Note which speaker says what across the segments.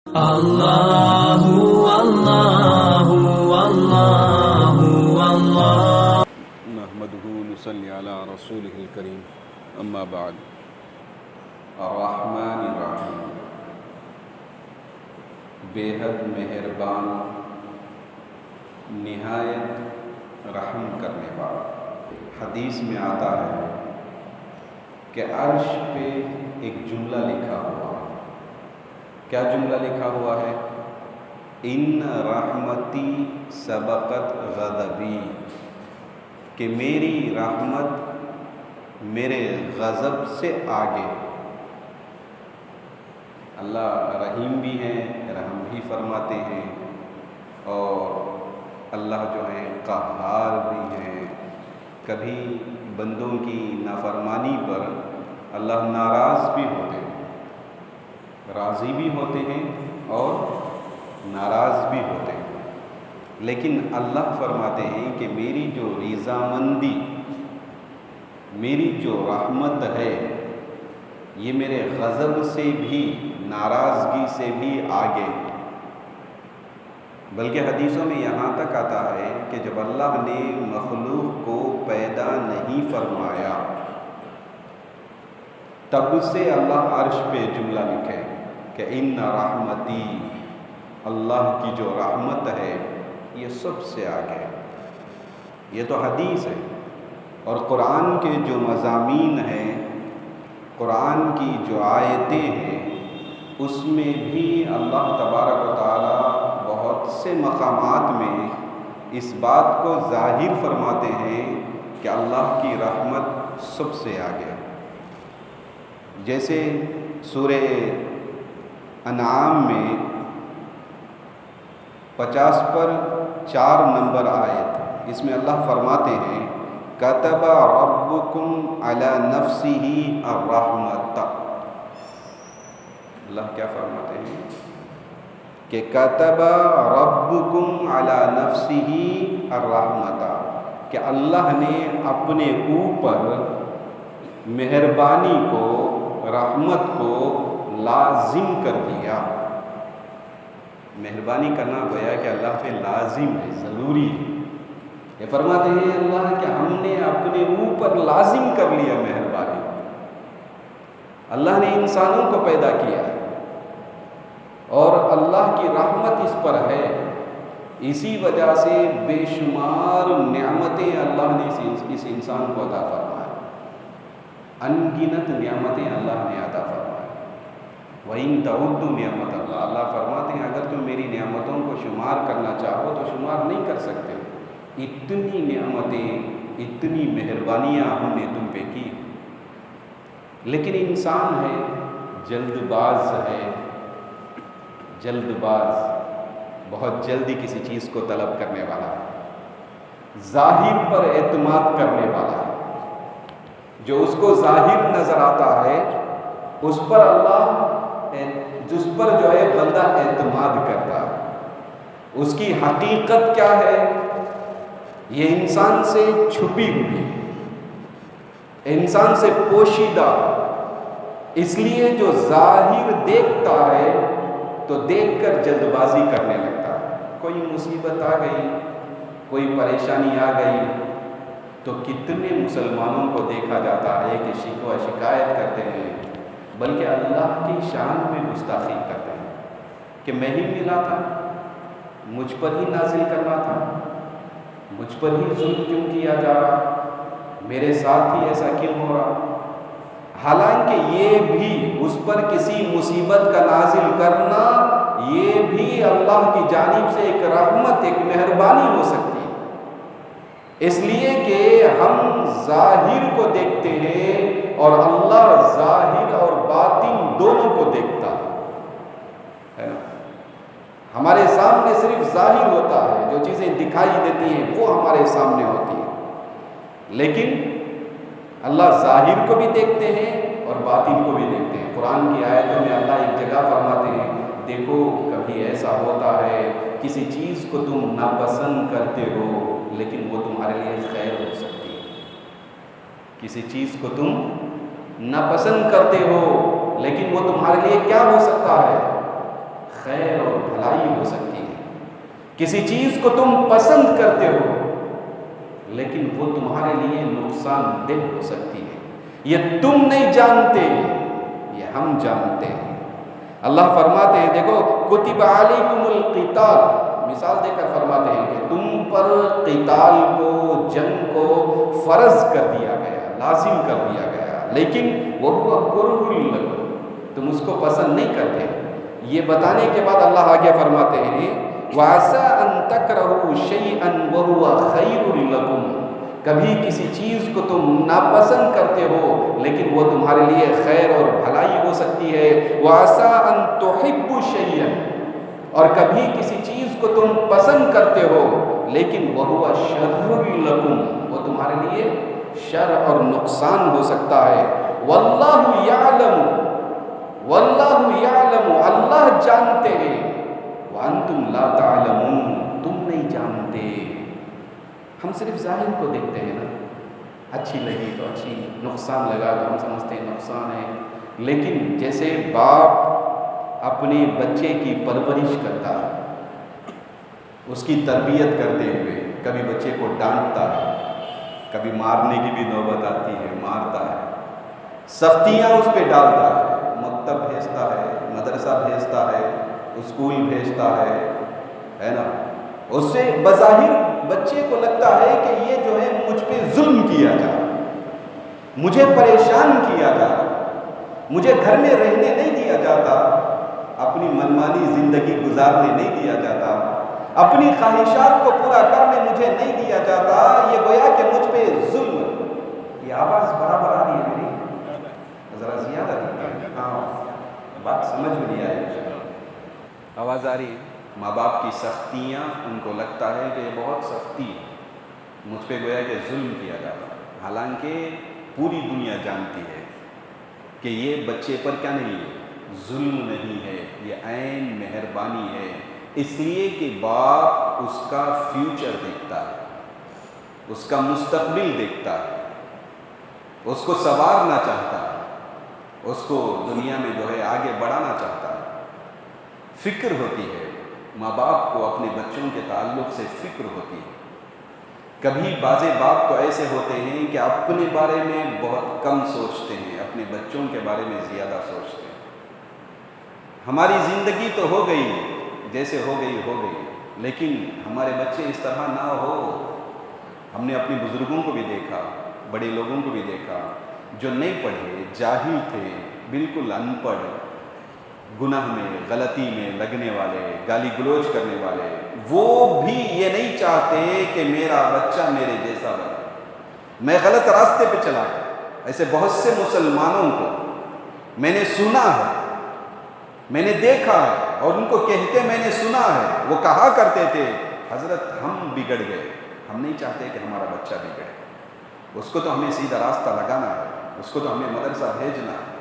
Speaker 1: اللہ اللہ اللہ اللہ
Speaker 2: نحمده نصلی علی رسولہ الکریم اما بعد الرحمن الرحیم بے حد مہربان نہایت رحم کرنے والا۔ حدیث میں آتا ہے کہ عرش پہ ایک جملہ لکھا ہوا ہے۔ کیا جملہ لکھا ہوا ہے؟ ان رحمتی سبقت غضبی، کہ میری رحمت میرے غضب سے آگے۔ اللہ رحیم بھی ہیں، رحم بھی فرماتے ہیں، اور اللہ جو ہیں قہار بھی ہیں۔ کبھی بندوں کی نافرمانی پر اللہ ناراض بھی ہوتے ہیں، راضی بھی ہوتے ہیں اور ناراض بھی ہوتے ہیں، لیکن اللہ فرماتے ہیں کہ میری جو رضامندی، میری جو رحمت ہے، یہ میرے غضب سے بھی، ناراضگی سے بھی آگے۔ بلکہ حدیثوں میں یہاں تک آتا ہے کہ جب اللہ نے مخلوق کو پیدا نہیں فرمایا، تب سے اللہ عرش پہ جملہ لکھے کہ ان رحمتی، اللہ کی جو رحمت ہے یہ سب سے آگے۔ یہ تو حدیث ہے، اور قرآن کے جو مضامین ہیں، قرآن کی جو آیتیں ہیں، اس میں بھی اللہ تبارک و تعالی بہت سے مقامات میں اس بات کو ظاہر فرماتے ہیں کہ اللہ کی رحمت سب سے آگے۔ جیسے سورہ انعام میں 50 پر 4 نمبر آیت، اس میں اللہ فرماتے ہیں کتب ربکم علی نفسہ الرحمۃ۔ اللہ کیا فرماتے ہیں کہ کتب ربکم علی نفسہ الرحمۃ، کہ اللہ نے اپنے اوپر مہربانی کو، رحمت کو لازم کر دیا۔ مہربانی کرنا گویا کہ اللہ پہ لازم ہے، ضروری ہے۔ یہ فرماتے ہیں اللہ کہ ہم نے اپنے اوپر لازم کر لیا مہربانی۔ اللہ نے انسانوں کو پیدا کیا اور اللہ کی رحمت اس پر ہے، اسی وجہ سے بے شمار نعمتیں اللہ نے اس انسان کو عطا فرمائی، انگنت نعمتیں اللہ نے عطا فرمائی۔ وَإِن تَعُدُّوا نِعْمَتَ اللَّهِ، اللہ فرماتے ہیں اگر تم میری نعمتوں کو شمار کرنا چاہو تو شمار نہیں کر سکتے۔ اتنی نعمتیں، اتنی مہربانیاں ہم نے تم پہ کی، لیکن انسان ہے، جلد باز ہے، جلد باز، بہت جلدی کسی چیز کو طلب کرنے والا ہے، ظاہر پر اعتماد کرنے والا ہے۔ جو اس کو ظاہر نظر آتا ہے اس پر اللہ، جس پر جو ہے بندہ اعتماد کرتا ہے، اس کی حقیقت کیا ہے یہ انسان سے چھپی ہوئی، انسان سے پوشیدہ۔ اس لیے جو ظاہر دیکھتا ہے تو دیکھ کر جلد بازی کرنے لگتا ہے۔ کوئی مصیبت آ گئی، کوئی پریشانی آ گئی تو کتنے مسلمانوں کو دیکھا جاتا ہے کہ شکوہ شکایت کرتے ہیں، بلکہ اللہ کی شان میں گستاخی کرتے ہیں کہ میں ہی ملا تھا، مجھ پر ہی نازل کرنا تھا، مجھ پر ہی ظلم کیوں کیا جا رہا، میرے ساتھ ہی ایسا کیوں ہو رہا۔ حالانکہ یہ بھی اس پر کسی مصیبت کا نازل کرنا، یہ بھی اللہ کی جانب سے ایک رحمت، ایک مہربانی ہو سکتی ہے، اس لیے کہ ہم ظاہر کو دیکھتے ہیں اور اللہ ظاہر اور باطن دونوں کو دیکھتا ہے نا۔ ہمارے سامنے صرف ظاہر ہوتا ہے، جو چیزیں دکھائی دیتی ہیں وہ ہمارے سامنے ہوتی ہیں، لیکن اللہ ظاہر کو بھی دیکھتے ہیں اور باطن کو بھی دیکھتے ہیں۔ قرآن کی آیتوں میں اللہ ایک جگہ فرماتے ہیں دیکھو کبھی ایسا ہوتا ہے کسی چیز کو تم ناپسند کرتے ہو لیکن وہ تمہارے لیے خیر ہو سکتی ہے۔ کسی چیز کو تم ناپسند کرتے ہو لیکن وہ تمہارے لیے کیا ہو سکتا ہے؟ خیر اور بھلائی ہو سکتی ہے. کسی چیز کو تم پسند کرتے ہو لیکن وہ تمہارے لیے نقصان دہ ہو سکتی ہے. یہ تم نہیں جانتے، یہ ہم جانتے ہیں. اللہ فرماتے ہیں، دیکھو کتب علیکم القتال، مثال دے کر فرماتے ہیں کہ تم پر قتال کو، جنگ کو فرض کر دیا گیا، لازم کر دیا گیا، لیکن وہ کرہ لکم، تم اس کو پسند نہیں کرتے. یہ بتانے کے بعد اللہ آگے فرماتے ہیں وَعَسَىٰ أَن تَكْرَهُوا شَيْئًا وَهُوَ خَيْرٌ لَكُمْ، کبھی کسی چیز کو تم ناپسند کرتے ہو لیکن وہ تمہارے لیے خیر اور بھلائی ہو سکتی ہے. وَعَسَىٰ أَن تُحِبُّوا شَيْئًا، اور کبھی کسی چیز کو تم پسند کرتے ہو لیکن وَهُوَ شَرٌّ لَكُمْ، وہ تمہارے لیے شر اور نقصان ہو سکتا ہے. وَاللَّهُ يَعْلَمُ، واللہ یعلم، اللہ جانتے ہیں، وانتم لا تعلمون، تم نہیں جانتے. ہم صرف ظاہر کو دیکھتے ہیں نا، اچھی لگی تو اچھی، نقصان لگا تو ہم سمجھتے ہیں نقصان ہے. لیکن جیسے باپ اپنے بچے کی پرورش کرتا ہے، اس کی تربیت کرتے ہوئے کبھی بچے کو ڈانٹتا ہے، کبھی مارنے کی بھی نوبت آتی ہے، مارتا ہے، سختیاں اس پہ ڈالتا ہے، مکتب بھیجتا ہے، مدرسہ بھیجتا ہے، اسکول بھیجتا ہے نا. اس سے بظاہر بچے کو لگتا ہے کہ یہ جو ہے مجھ پہ ظلم کیا جا رہا، مجھے پریشان کیا جا رہا، مجھے گھر میں رہنے نہیں دیا جاتا، اپنی منمانی زندگی گزارنے نہیں دیا جاتا، اپنی خواہشات کو پورا کرنے مجھے نہیں دیا جاتا. یہ گویا کہ مجھ پہ ظلم. یہ آواز برابر آ رہی ہے میری؟ ذرا زیادہ ہاں، بات سمجھ میں نہیں آئی. آواز آ رہی ہے؟ ماں باپ کی سختیاں ان کو لگتا ہے کہ یہ بہت سختی ہے، مجھ پہ گویا کہ ظلم کیا جاتا، حالانکہ پوری دنیا جانتی ہے کہ یہ بچے پر کیا نہیں ہے، ظلم نہیں ہے، یہ عین مہربانی ہے. اس لیے کہ باپ اس کا فیوچر دیکھتا ہے، اس کا مستقبل دیکھتا ہے، اس کو سنوارنا چاہتا ہے، اس کو دنیا میں جو ہے آگے بڑھانا چاہتا ہے. فکر ہوتی ہے ماں باپ کو، اپنے بچوں کے تعلق سے فکر ہوتی ہے. کبھی بعض باپ تو ایسے ہوتے ہیں کہ اپنے بارے میں بہت کم سوچتے ہیں، اپنے بچوں کے بارے میں زیادہ سوچتے ہیں. ہماری زندگی تو ہو گئی جیسے ہو گئی، لیکن ہمارے بچے اس طرح نہ ہو. ہم نے اپنے بزرگوں کو بھی دیکھا، بڑے لوگوں کو بھی دیکھا جو نہیں پڑھے، جاہل تھے، بالکل ان پڑھ، گناہ میں، غلطی میں لگنے والے، گالی گلوچ کرنے والے، وہ بھی یہ نہیں چاہتے کہ میرا بچہ میرے جیسا بنے، میں غلط راستے پہ چلا گیا. ایسے بہت سے مسلمانوں کو میں نے سنا ہے، میں نے دیکھا ہے، اور ان کو کہتے میں نے سنا ہے، وہ کہا کرتے تھے حضرت ہم بگڑ گئے، ہم نہیں چاہتے کہ ہمارا بچہ بگڑے، اس کو تو ہمیں سیدھا راستہ لگانا ہے، اس کو تو ہمیں مدرسہ بھیجنا ہے.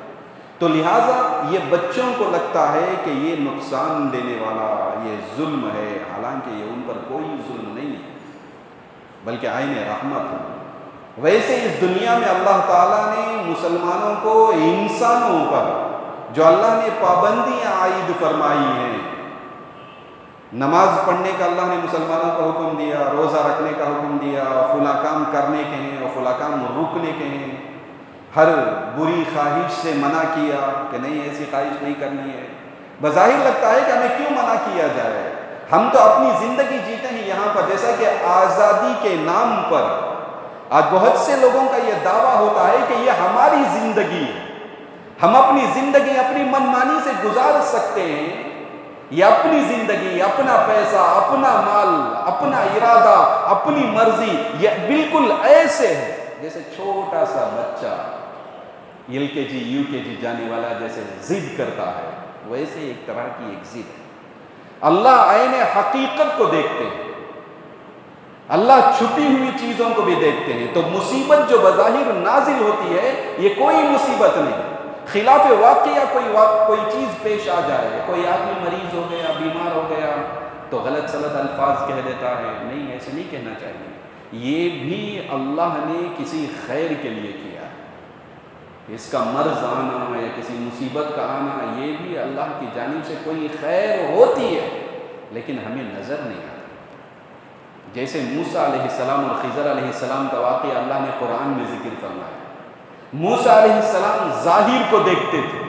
Speaker 2: تو لہٰذا یہ بچوں کو لگتا ہے کہ یہ نقصان دینے والا، یہ ظلم ہے، حالانکہ یہ ان پر کوئی ظلم نہیں ہے بلکہ عین رحمت ہے. ویسے اس دنیا میں اللہ تعالیٰ نے مسلمانوں کو انسانوں پر جو اللہ نے پابندیاں عائد فرمائی ہیں، نماز پڑھنے کا اللہ نے مسلمانوں کو حکم دیا، روزہ رکھنے کا حکم دیا، فلاں کام کرنے کے ہیں اور فلاں کام رکنے کے ہیں، ہر بری خواہش سے منع کیا کہ نہیں ایسی خواہش نہیں کرنی ہے. بظاہر لگتا ہے کہ ہمیں کیوں منع کیا جائے، ہم تو اپنی زندگی جیتے ہیں یہاں پر. جیسا کہ آزادی کے نام پر آج بہت سے لوگوں کا یہ دعویٰ ہوتا ہے کہ یہ ہماری زندگی ہے، ہم اپنی زندگی اپنی منمانی سے گزار سکتے ہیں، یہ اپنی زندگی، اپنا پیسہ، اپنا مال، اپنا ارادہ، اپنی مرضی. یہ بالکل ایسے ہے جیسے چھوٹا سا بچہ LKG UKG جانے والا جیسے ضد کرتا ہے، ویسے ایک طرح کی ایک ضد ہے. اللہ عین حقیقت کو دیکھتے ہیں، اللہ چھپی ہوئی چیزوں کو بھی دیکھتے ہیں. تو مصیبت جو بظاہر نازل ہوتی ہے یہ کوئی مصیبت نہیں، خلاف واقعہ کوئی چیز پیش آ جائے، کوئی آدمی مریض ہو گیا، بیمار ہو گیا تو غلط سلط الفاظ کہہ دیتا ہے، نہیں ایسے نہیں کہنا چاہیے. یہ بھی اللہ نے کسی خیر کے لیے کیا ہے. اس کا مرض آنا یا کسی مصیبت کا آنا یہ بھی اللہ کی جانب سے کوئی خیر ہوتی ہے، لیکن ہمیں نظر نہیں آتی۔ جیسے موسیٰ علیہ السلام اور خضر علیہ السلام کا واقعہ اللہ نے قرآن میں ذکر فرمایا۔ موسیٰ علیہ السلام ظاہر کو دیکھتے تھے،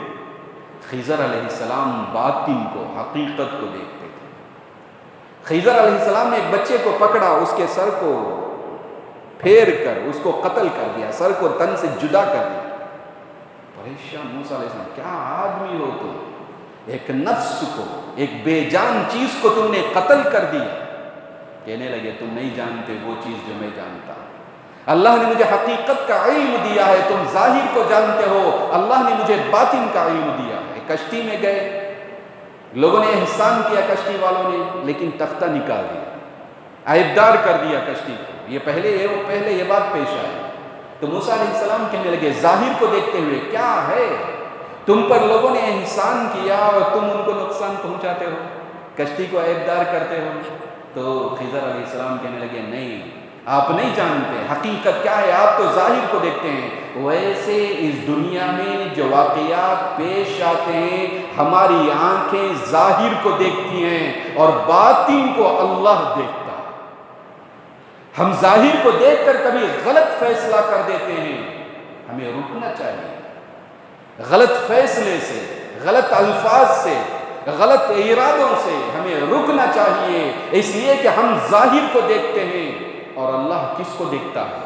Speaker 2: خضر علیہ السلام باطن کو، حقیقت کو دیکھتے تھے۔ خضر علیہ السلام نے ایک بچے کو پکڑا، اس کے سر کو پھیر کر اس کو قتل کر دیا، سر کو تن سے جدا کر دیا۔ پریشان موسیٰ علیہ السلام، کیا آدمی ہو تم، ایک نفس کو، ایک بے جان چیز کو تم نے قتل کر دیا۔ کہنے لگے تم نہیں جانتے وہ چیز جو میں جانتا ہوں، اللہ نے مجھے حقیقت کا علم دیا ہے، تم ظاہر کو جانتے ہو، اللہ نے مجھے باطن کا علم دیا ہے۔ کشتی میں گئے، لوگوں نے احسان کیا کشتی والوں نے، لیکن تختہ نکال دیا، عیبدار کر دیا کشتی کو۔ یہ پہلے یہ بات پیش آئی تو موسیٰ علیہ السلام کہنے لگے ظاہر کو دیکھتے ہوئے، کیا ہے تم پر لوگوں نے احسان کیا اور تم ان کو نقصان پہنچاتے ہو، کشتی کو عیبدار کرتے ہو؟ تو خضر علیہ السلام کہنے لگے نہیں، آپ نہیں جانتے حقیقت کیا ہے، آپ تو ظاہر کو دیکھتے ہیں۔ ویسے اس دنیا میں جو واقعات پیش آتے ہیں، ہماری آنکھیں ظاہر کو دیکھتی ہیں اور باطن کو اللہ دیکھتا ہے۔ ہم ظاہر کو دیکھ کر کبھی غلط فیصلہ کر دیتے ہیں، ہمیں رکنا چاہیے۔ غلط فیصلے سے، غلط الفاظ سے، غلط ارادوں سے ہمیں رکنا چاہیے، اس لیے کہ ہم ظاہر کو دیکھتے ہیں اور اللہ کس کو دیکھتا ہے؟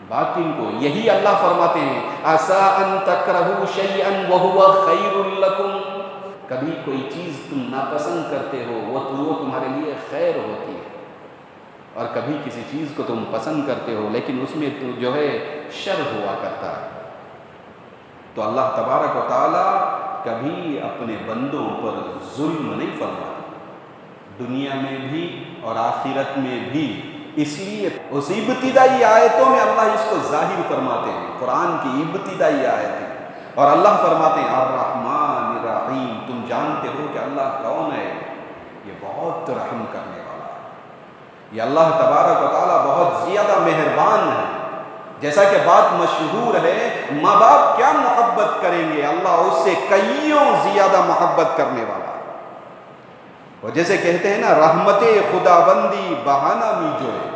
Speaker 2: باطن کو۔ یہی اللہ فرماتے ہیں عَسَىٰ أَن تَكْرَهُوا شَيْئًا وَهُوَ خَيْرٌ لَكُمْ، کبھی کوئی چیز تم ناپسند کرتے ہو وہ تمہارے لیے خیر ہوتی ہے، اور کبھی کسی چیز کو تم پسند کرتے ہو لیکن اس میں تو جو ہے شر ہوا کرتا ہے۔ تو اللہ تبارک و تعالیٰ کبھی اپنے بندوں پر ظلم نہیں فرماتا، دنیا میں بھی اور آخرت میں بھی۔ اس لیے اس ابتدائی آیتوں میں اللہ اس کو ظاہر فرماتے ہیں، قرآن کی ابتدائی آیتیں، اور اللہ فرماتے ہیں الرحمن الرحیم، تم جانتے ہو کہ اللہ کون ہے، یہ بہت رحم کرنے والا ہے، یہ اللہ تبارک و تعالیٰ بہت زیادہ مہربان ہے۔ جیسا کہ بات مشہور ہے، ماں باپ کیا محبت کریں گے، اللہ اس سے کئیوں زیادہ محبت کرنے والا ہے۔ اور جیسے کہتے ہیں نا، رحمت خدا بندی بہانہ می جو ہے،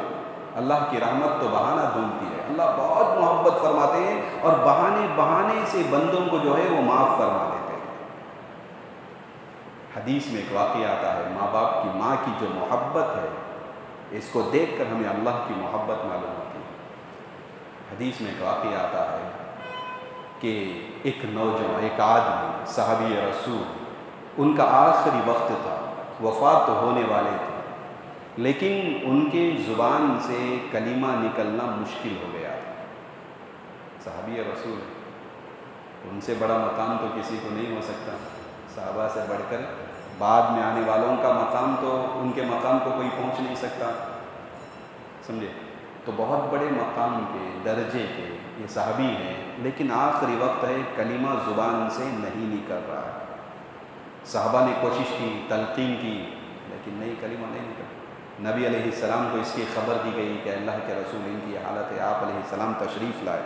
Speaker 2: اللہ کی رحمت تو بہانہ ڈھونڈتی ہے، اللہ بہت محبت فرماتے ہیں اور بہانے سے بندوں کو جو ہے وہ معاف فرما دیتے ہیں۔ حدیث میں ایک واقعہ آتا ہے، ماں کی جو محبت ہے، اس کو دیکھ کر ہمیں اللہ کی محبت معلوم ہوتی ہے۔ حدیث میں ایک واقعہ آتا ہے کہ ایک نوجوان، ایک آدمی، صحابی رسول، ان کا آخری وقت تھا، وفات تو ہونے والے تھے، لیکن ان کے زبان سے کلمہ نکلنا مشکل ہو گیا تھا۔ صحابی رسول، ان سے بڑا مقام تو کسی کو نہیں ہو سکتا، صحابہ سے بڑھ کر بعد میں آنے والوں کا مقام تو ان کے مقام کو کوئی پہنچ نہیں سکتا، سمجھے؟ تو بہت بڑے مقام کے، درجے کے یہ صحابی ہیں، لیکن آخری وقت ہے، کلمہ زبان سے نہیں نکل رہا ہے۔ صحابہ نے کوشش کی، تلقین کی، لیکن نہیں، کلمہ نہیں نکل۔ نبی علیہ السلام کو اس کی خبر دی گئی کہ اللہ کے رسول ان کی حالت ہے۔ آپ علیہ السلام تشریف لائے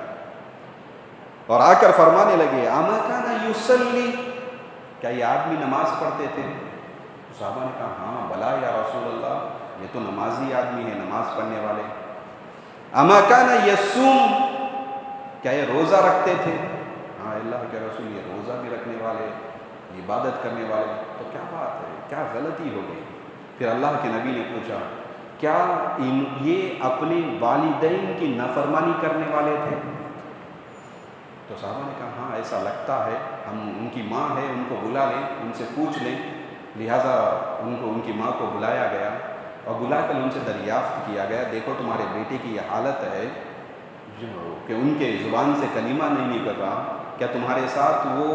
Speaker 2: اور آ کر فرمانے لگے اما کان یصلی، کیا یہ آدمی نماز پڑھتے تھے؟ صحابہ نے کہا ہاں بلا یا رسول اللہ، یہ تو نمازی آدمی ہے، نماز پڑھنے والے۔ اما کان یصوم، کیا یہ روزہ رکھتے تھے؟ ہاں اللہ کے رسول یہ روزہ بھی رکھنے والے، عبادت کرنے والے۔ تو کیا بات ہے، کیا غلطی ہو گئی؟ پھر اللہ کے نبی نے پوچھا کیا یہ اپنے والدین کی نافرمانی کرنے والے تھے؟ تو صحابہ نے کہا ہاں ایسا لگتا ہے، ہم ان کی ماں ہے، ان کو بلا لیں، ان سے پوچھ لیں۔ لہٰذا ان کی ماں کو بلایا گیا اور بلا کر ان سے دریافت کیا گیا، دیکھو تمہارے بیٹے کی یہ حالت ہے جو کہ ان کے زبان سے کلمہ نہیں نکل رہا، کیا تمہارے ساتھ وہ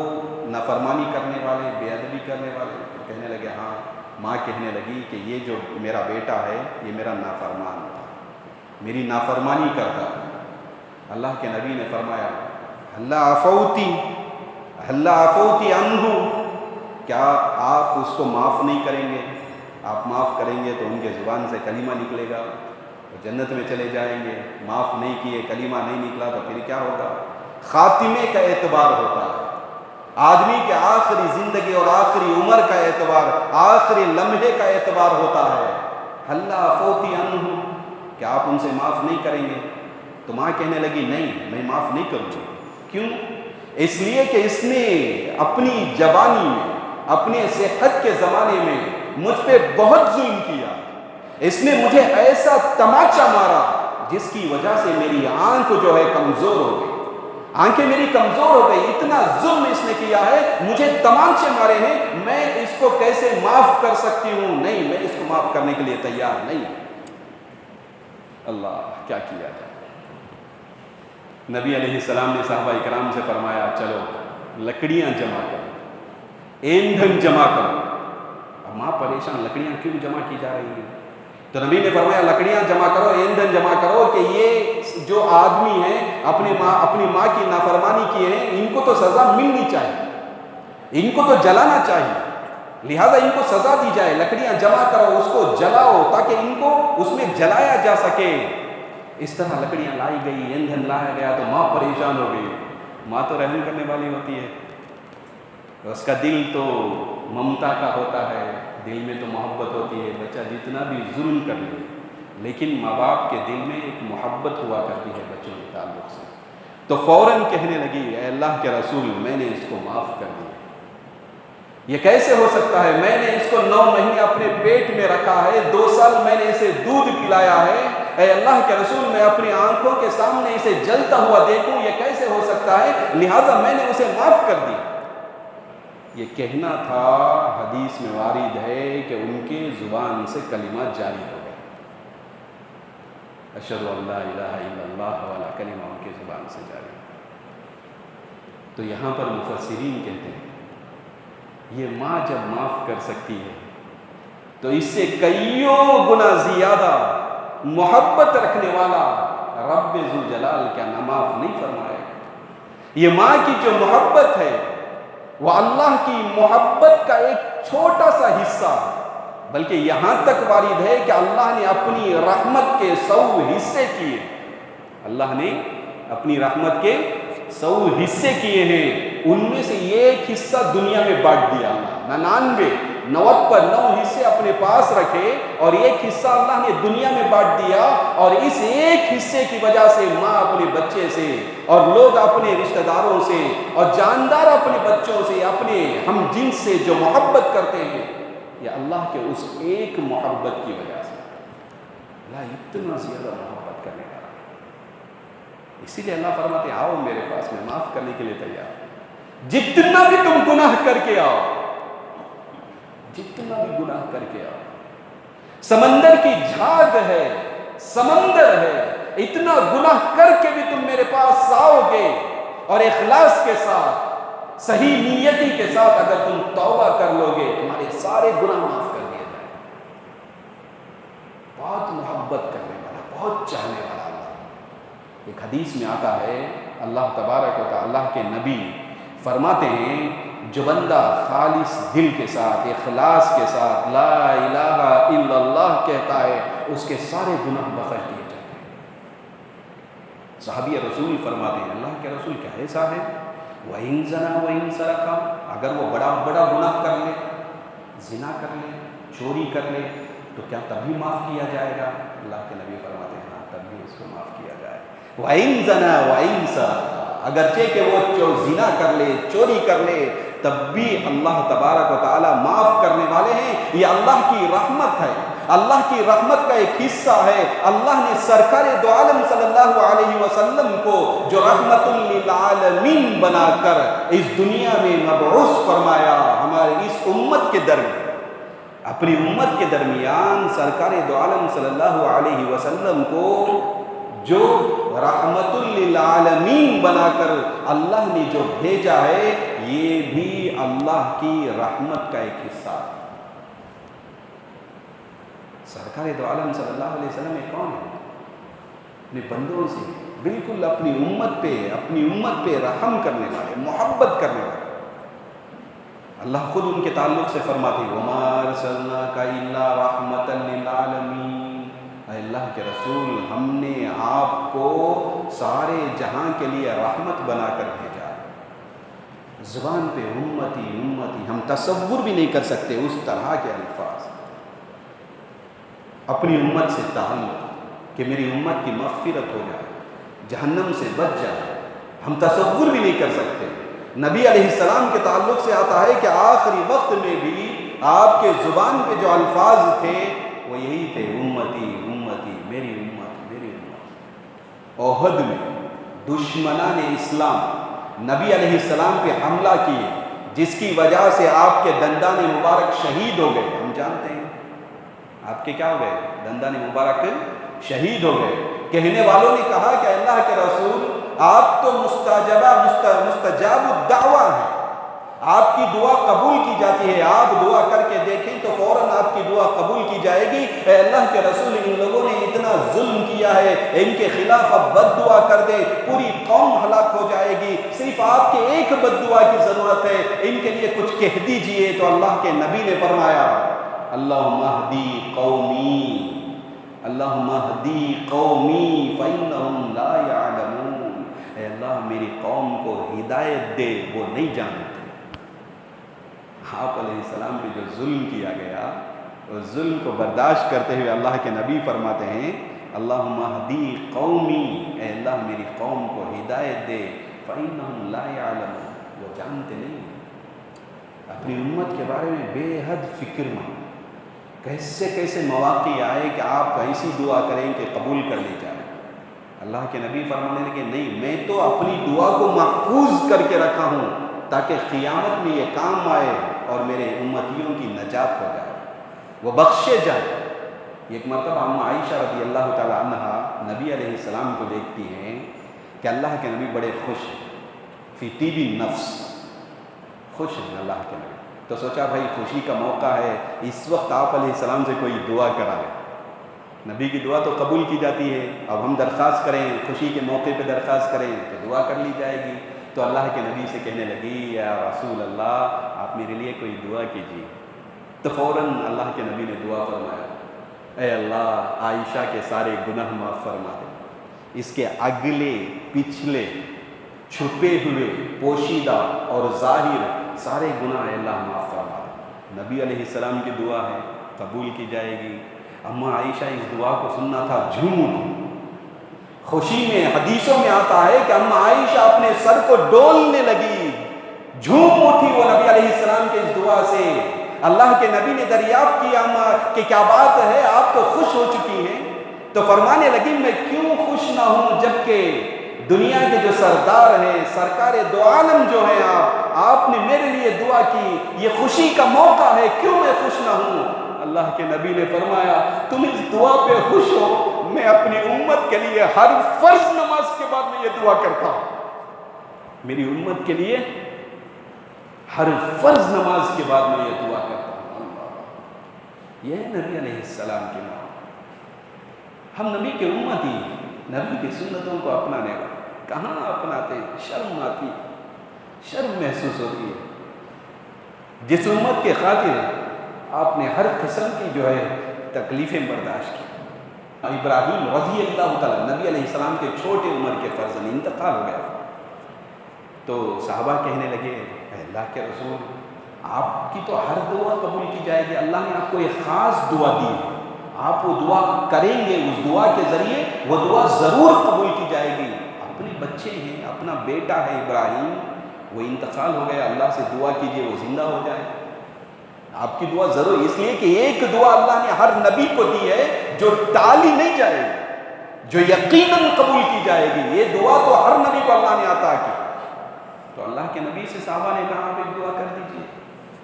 Speaker 2: نافرمانی کرنے والے، بے ادبی کرنے والے؟ تو کہنے لگے ہاں۔ ماں کہنے لگی کہ یہ جو میرا بیٹا ہے یہ میرا نافرمان تھا، میری نافرمانی کرتا تھا۔ اللہ کے نبی نے فرمایا ہل عفوتی عنہ، کیا آپ اس کو معاف نہیں کریں گے؟ آپ معاف کریں گے تو ان کے زبان سے کلمہ نکلے گا، وہ جنت میں چلے جائیں گے۔ معاف نہیں کیے، کلمہ نہیں نکلا تو پھر کیا ہوگا؟ خاتمے کا اعتبار ہوتا ہے، آدمی کے آخری زندگی اور آخری عمر کا اعتبار، آخری لمحے کا اعتبار ہوتا ہے۔ حلا فوتی عنہم، کیا آپ ان سے معاف نہیں کریں گے؟ تو ماں کہنے لگی نہیں، میں معاف نہیں کروں گی۔ کیوں؟ اس لیے کہ اس نے اپنی جوانی میں، اپنے صحت کے زمانے میں مجھ پہ بہت ظلم کیا، اس نے مجھے ایسا تماچا مارا جس کی وجہ سے میری آنکھ جو ہے کمزور ہو گئی، آنکھیں میری کمزور ہو گئی، اتنا ظلم اس نے کیا ہے، مجھے تمانچے مارے ہیں، میں اس کو کیسے معاف کر سکتی ہوں؟ نہیں، میں اس کو معاف کرنے کے لیے تیار نہیں۔ اللہ، کیا کیا جائے؟ نبی علیہ السلام نے صحابہ کرام سے فرمایا چلو لکڑیاں جمع کرو، ایندھن جمع کرو۔ اب ماں پریشان، لکڑیاں کیوں جمع کی جا رہی ہیں؟ تو نبی نے فرمایا لکڑیاں جمع کرو، ایندھن جمع کرو، کہ یہ جو آدمی ہیں اپنی ماں کی نافرمانی کیے ہیں، ان کو تو سزا ملنی چاہیے، ان کو تو جلانا چاہیے، لہذا ان کو سزا دی جائے، لکڑیاں جمع کرو، اس کو جلاؤ تاکہ ان کو اس میں جلایا جا سکے۔ اس طرح لکڑیاں لائی گئی، ایندھن لایا گیا، تو ماں پریشان ہو گئی۔ ماں تو رحم کرنے والی ہوتی ہے، اس کا دل تو ممتا کا ہوتا ہے، دل میں تو محبت ہوتی ہے، بچہ جتنا بھی ظلم کر لے، لیکن ماں باپ کے دل میں ایک محبت ہوا کرتی ہے بچوں کے تعلق سے۔ تو فوراً کہنے لگی اے اللہ کے رسول، میں نے اس کو معاف کر دیا۔ یہ کیسے ہو سکتا ہے؟ میں نے اس کو 9 مہینے اپنے پیٹ میں رکھا ہے، 2 سال میں نے اسے دودھ پلایا ہے، اے اللہ کے رسول میں اپنی آنکھوں کے سامنے اسے جلتا ہوا دیکھوں، یہ کیسے ہو سکتا ہے؟ لہٰذا میں نے اسے معاف کر دیا۔ یہ کہنا تھا، حدیث میں وارد ہے کہ ان کے زبان سے کلمات جاری ہو گئے، اشہد ان لا الہ الا اللہ والا کلمہ ان کے زبان سے جاری۔ تو یہاں پر مفسرین کہتے ہیں یہ ماں جب معاف کر سکتی ہے تو اس سے کئیوں گنا زیادہ محبت رکھنے والا رب ذوالجلال کیا نہ معاف نہیں فرمائے گا؟ یہ ماں کی جو محبت ہے وہ اللہ کی محبت کا ایک چھوٹا سا حصہ، بلکہ یہاں تک وارد ہے کہ اللہ نے اپنی رحمت کے 100 حصے کیے، اللہ نے اپنی رحمت کے 100 حصے کیے ہیں، ان میں سے ایک حصہ دنیا میں بانٹ دیا، 90 پر 9 حصے اپنے پاس رکھے اور ایک حصہ اللہ نے دنیا میں بانٹ دیا، اور اس ایک حصے کی وجہ سے ماں اپنے بچے سے اور لوگ اپنے رشتہ داروں سے اور جاندار اپنے بچوں سے، اپنے ہم جنس سے جو محبت کرتے ہیں، یہ اللہ کے اس ایک محبت کی وجہ سے اللہ اتنا زیادہ محبت کرنے والا۔ اسی لیے اللہ فرماتے ہیں آؤ میرے پاس، میں معاف کرنے کے لیے تیار، جتنا بھی تم گناہ کر کے آؤ، جتنا بھی گناہ کر کے آؤ۔ سمندر کی جھاگ ہے، سمندر ہے، اتنا گناہ کر کے بھی تم میرے پاس آؤ گے اور اخلاص کے ساتھ، صحیح نیتی کے ساتھ اگر تم توبہ کر لو گے، تمہارے سارے گناہ معاف کر دیے جائیں۔ بہت محبت کرنے والا، بہت چاہنے والا اللہ۔ ایک حدیث میں آتا ہے، اللہ تبارک و تعالی، اللہ کے نبی فرماتے ہیں جو بندہ خالص دل کے ساتھ، اخلاص کے ساتھ لا الہ الا اللہ کہتا ہے، اس کے سارے گناہ بخش دیے جاتے ہیں۔ صحابی رسول فرماتے ہیں اللہ کے رسول کیا ایسا ہے؟ وَإِن زَنَا وَإِن سَرَقَ، اگر وہ بڑا گناہ کر لے، زنا کر لے، چوری کر لے، تو کیا تب بھی معاف کیا جائے گا؟ اللہ کے نبی فرماتے ہیں ہاں، تب بھی اس کو معاف کیا جائے۔ وَإِن زَنَا وَإِن سَرَقَ، اگرچہ کہ وہ زنا کر لے، چوری کر لے، تب بھی اللہ تبارک و تعالی معاف کرنے والے ہیں۔ یہ اللہ کی رحمت ہے، اللہ کی رحمت کا ایک حصہ ہے۔ اللہ نے سرکار دو عالم صلی اللہ علیہ وسلم کو جو رحمت للعالمین بنا کر اس دنیا میں مبعوث فرمایا، ہمارے اس امت کے درمیان، اپنی امت کے درمیان سرکار دو عالم صلی اللہ علیہ وسلم کو جو رحمت للعالمین بنا کر اللہ نے جو بھیجا ہے، یہ بھی اللہ کی رحمت کا ایک حصہ ہے۔ سرکار دو عالم صلی اللہ علیہ وسلم میں کون ہے؟ اپنے بندوں سے بالکل اپنی امت پہ رحم کرنے والے، محبت کرنے والے۔ اللہ خود ان کے تعلق سے فرماتے ہیں وَمَا أَرْسَلْنَاكَ إِلَّا رَحْمَةً لِلْعَالَمِينَ، اے اللہ کے رسول، ہم نے آپ کو سارے جہاں کے لیے رحمت بنا کر بھیجا ہے۔ زبان پہ امتی امتی، ہم تصور بھی نہیں کر سکتے اس طرح کے الفاظ، اپنی امت سے تعلق کہ میری امت کی مغفرت ہو جائے، جہنم سے بچ جائے، ہم تصور بھی نہیں کر سکتے۔ نبی علیہ السلام کے تعلق سے آتا ہے کہ آخری وقت میں بھی آپ کے زبان پہ جو الفاظ تھے وہ یہی تھے، امتی امتی، میری امت میری امت۔ احد میں دشمنان اسلام نبی علیہ السلام پہ حملہ کیے، جس کی وجہ سے آپ کے دندان مبارک شہید ہو گئے، ہم جانتے ہیں آپ کے کیا ہو گئے، دندان مبارک شہید ہو گئے۔ کہنے والوں نے کہا کہ اللہ کے رسول آپ تو مستجاب الدعوہ ہیں، آپ کی دعا قبول کی جاتی ہے، آپ دعا کر کے دیکھیں تو فوراً آپ کی دعا قبول کی جائے گی۔ اے اللہ کے رسول، ان لوگوں نے اتنا ظلم کیا ہے، ان کے خلاف اب بد دعا کر دیں، پوری قوم ہلاک ہو جائے گی، صرف آپ کے ایک بد دعا کی ضرورت ہے، ان کے لیے کچھ کہہ دیجئے۔ تو اللہ کے نبی نے فرمایا، اللہم اہدی قومی، اللہم اہدی قومی فإنہم لا یعلمون، اے اللہ میری قوم کو ہدایت دے، وہ نہیں جانتے۔ آپ علیہ السلام پہ جو ظلم کیا گیا، اس ظلم کو برداشت کرتے ہوئے اللہ کے نبی فرماتے ہیں، اللہم اہدی قومی، اے اللہ میری قوم کو ہدایت دے، فإنہم لا یعلمون، وہ جانتے نہیں۔ اپنی امت کے بارے میں بے حد فکر مند، کیسے کیسے مواقع آئے کہ آپ ایسی دعا کریں کہ قبول کر لی جائے۔ اللہ کے نبی فرمانے لگے، نہیں، میں تو اپنی دعا کو محفوظ کر کے رکھا ہوں تاکہ قیامت میں یہ کام آئے اور میرے امتیوں کی نجات ہو جائے، وہ بخشے جائے۔ ایک مرتبہ ام عائشہ رضی اللہ تعالی عنہ نبی علیہ السلام کو دیکھتی ہیں کہ اللہ کے نبی بڑے خوش ہیں، فی طیب نفس، خوش ہیں اللہ کے نبی، تو سوچا بھائی خوشی کا موقع ہے، اس وقت آپ علیہ السلام سے کوئی دعا کرائے، نبی کی دعا تو قبول کی جاتی ہے، اب ہم درخواست کریں، خوشی کے موقع پہ درخواست کریں تو دعا کر لی جائے گی۔ تو اللہ کے نبی سے کہنے لگی، یا رسول اللہ آپ میرے لیے کوئی دعا کیجیے۔ تو فوراً اللہ کے نبی نے دعا فرمایا، اے اللہ عائشہ کے سارے گناہ معاف فرما دے، اس کے اگلے پچھلے چھپے ہوئے پوشیدہ اور ظاہر سارے گناہ اے اللہ معاف فرما دے۔ نبی علیہ السلام کی دعا ہے، قبول کی جائے گی۔ اما عائشہ اس دعا کو سننا تھا، جھوم اٹھی، خوشی میں حدیثوں میں آتا ہے کہ اما عائشہ اپنے سر کو ڈولنے لگی، جھوم اٹھی وہ نبی علیہ السلام کے اس دعا سے۔ اللہ کے نبی نے دریافت کیا اما کہ کیا بات ہے، آپ تو خوش ہو چکی ہیں؟ تو فرمانے لگی، میں کیوں خوش نہ ہوں جبکہ دنیا کے جو سردار ہیں، سرکار دو عالم جو ہیں، آپ نے میرے لیے دعا کی، یہ خوشی کا موقع ہے، کیوں میں خوش نہ ہوں؟ اللہ کے نبی نے فرمایا، تم اس دعا پہ خوش ہو، میں اپنی امت کے لیے ہر فرض نماز کے بعد میں یہ دعا کرتا ہوں، میری امت کے لیے ہر فرض نماز کے بعد میں یہ دعا کرتا ہوں۔ یہ ہے نبی علیہ السلام کی نام۔ ہم نبی کے امتی، نبی کی سنتوں کو اپنانے والے کہاں اپناتے ہیں؟ شرم آتی، شرم محسوس ہوتی ہے۔ جس امت کے خاطر آپ نے ہر قسم کی جو ہے تکلیفیں برداشت کی۔ ابراہیم رضی اللہ تعالیٰ، نبی علیہ السلام کے چھوٹے عمر کے فرزند، انتقال ہو گیا، تو صحابہ کہنے لگے، اے اللہ کے رسول آپ کی تو ہر دعا قبول کی جائے گی، اللہ نے آپ کو ایک خاص دعا دی ہے، آپ وہ دعا کریں گے، اس دعا کے ذریعے وہ دعا ضرور قبول کی جائے گی۔ اپنے بچے ہیں، اپنا بیٹا ہے ابراہیم، وہ انتقال ہو گیا، اللہ سے دعا کیجئے وہ زندہ ہو جائے، آپ کی دعا ضرور، اس لیے کہ ایک دعا اللہ نے ہر نبی کو دی ہے جو ٹالی نہیں جائے گی، جو یقیناً قبول کی جائے گی۔ یہ دعا تو ہر نبی کو اللہ نے عطا کی۔ تو اللہ کے نبی سے صحابہ نے کہا آپ ایک دعا کر دیجئے،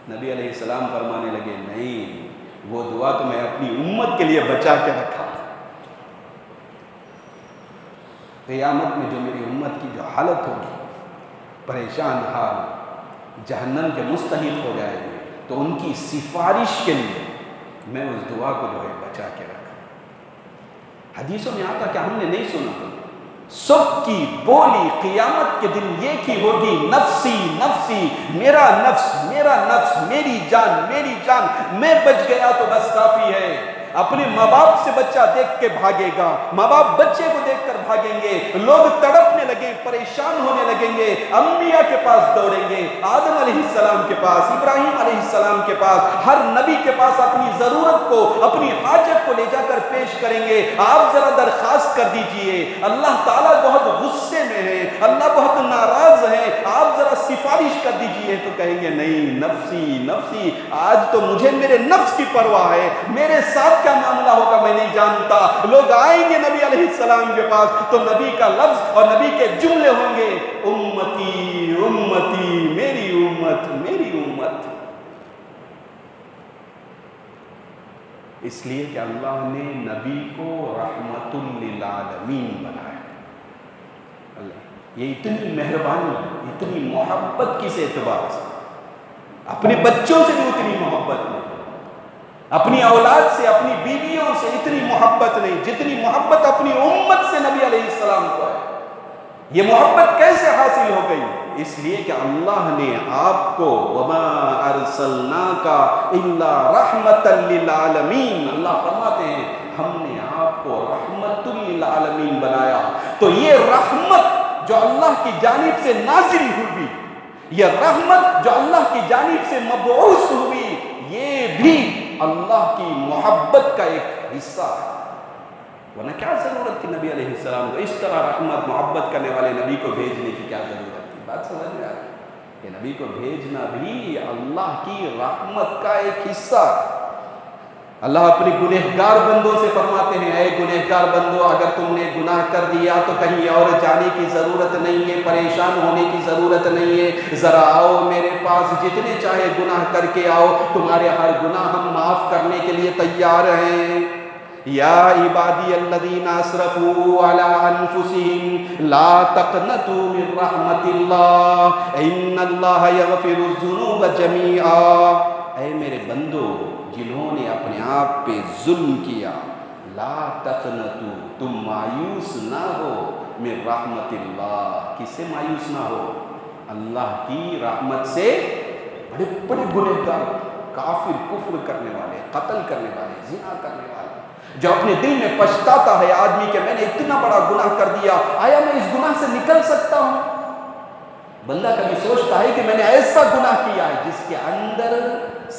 Speaker 2: نبی علیہ السلام فرمانے لگے، نہیں، وہ دعا تو میں اپنی امت کے لیے بچا کے رکھا، قیامت میں جو میری امت کی جو حالت ہوگی، پریشان حال، جہنم کے مستحق ہو جائے گی، تو ان کی سفارش کے لیے میں اس دعا کو جو ہے بچا کے رکھا۔ حدیثوں میں آتا کہ ہم نے نہیں سنا، سب کی بولی قیامت کے دن یہ کی ہوگی، نفسی نفسی، میرا نفس میرا نفس، میری جان میری جان، میں بچ گیا تو بس کافی ہے۔ اپنے ماں باپ سے بچہ دیکھ کے بھاگے گا، ماں باپ بچے کو دیکھ کر بھاگیں گے، لوگ تڑپنے لگیں، پریشان ہونے لگیں گے، انبیاء کے پاس دوڑیں گے، آدم علیہ السلام کے پاس، ابراہیم علیہ السلام کے پاس، ہر نبی کے پاس اپنی ضرورت کو، اپنی حاجت کو لے جا کر پیش کریں گے۔ آپ ذرا درخواست کر دیجئے، اللہ تعالیٰ بہت غصے میں ہے، اللہ بہت ناراض ہے، آپ ذرا سفارش کر دیجئے، تو کہیں گے نہیں، نفسی نفسی، آج تو مجھے میرے نفس کی پرواہ ہے، میرے ساتھ کیا معاملہ ہوگا میں نہیں جانتا۔ لوگ آئیں گے نبی علیہ السلام کے پاس تو نبی کا لفظ اور نبی کے جملے ہوں گے، امتی امتی، میری امت میری امت۔ اس لیے کہ اللہ نے نبی کو رحمت للعالمین بنایا۔ اللہ، یہ اتنی مہربانی، اتنی محبت کس اعتبار سے؟ اپنے بچوں سے بھی اتنی محبت نہیں، اپنی اولاد سے، اپنی بیویوں سے اتنی محبت نہیں جتنی محبت اپنی امت سے نبی علیہ السلام کو ہے۔ یہ محبت کیسے حاصل ہو گئی؟ اس لیے کہ اللہ نے آپ کو وما ارسلناک الا رحمتا للعالمین، اللہ فرماتے ہیں ہم نے آپ کو رحمت للعالمین بنایا۔ تو یہ رحمت جو اللہ کی جانب سے نازل ہوئی، یہ رحمت جو اللہ کی جانب سے مبعوث ہوئی، یہ بھی اللہ کی محبت کا ایک حصہ ہے۔ ورنہ کیا ضرورت تھی نبی علیہ السلام کو اس طرح رحمت محبت کرنے والے نبی کو بھیجنے کی؟ کیا ضرورت تھی؟ بات سمجھ میں آ رہی ہے کہ نبی کو بھیجنا بھی اللہ کی رحمت کا ایک حصہ ہے۔ اللہ اپنے گنہگار بندوں سے فرماتے ہیں، اے گنہگار بندو، اگر تم نے گناہ کر دیا تو کہیں اور جانے کی ضرورت نہیں ہے، پریشان ہونے کی ضرورت نہیں ہے، ذرا آؤ میرے پاس، جتنے چاہے گناہ کر کے آؤ، تمہارے ہر گناہ ہم معاف کرنے کے لیے تیار ہیں۔ یا عبادی الذین اسرفوا علی انفسہم لا تقنطوا من رحمت اللہ ان اللہ یغفر الذنوب جمیعا۔ اے میرے بندو جنہوں نے اپنے آپ پہ ظلم کیا، لا تقنطوا، تم مایوس نہ ہو، من رحمت اللہ، کس سے مایوس نہ ہو؟ اللہ کی رحمت سے۔ بڑے بڑے گنہگار، کافر، کفر کرنے والے، قتل کرنے والے، زنا کرنے والے، جو اپنے دل میں پچھتاتا ہے آدمی کہ میں نے اتنا بڑا گناہ کر دیا، آیا میں اس گناہ سے نکل سکتا ہوں؟ بندہ کبھی سوچتا ہے کہ میں نے ایسا گناہ کیا ہے جس کے اندر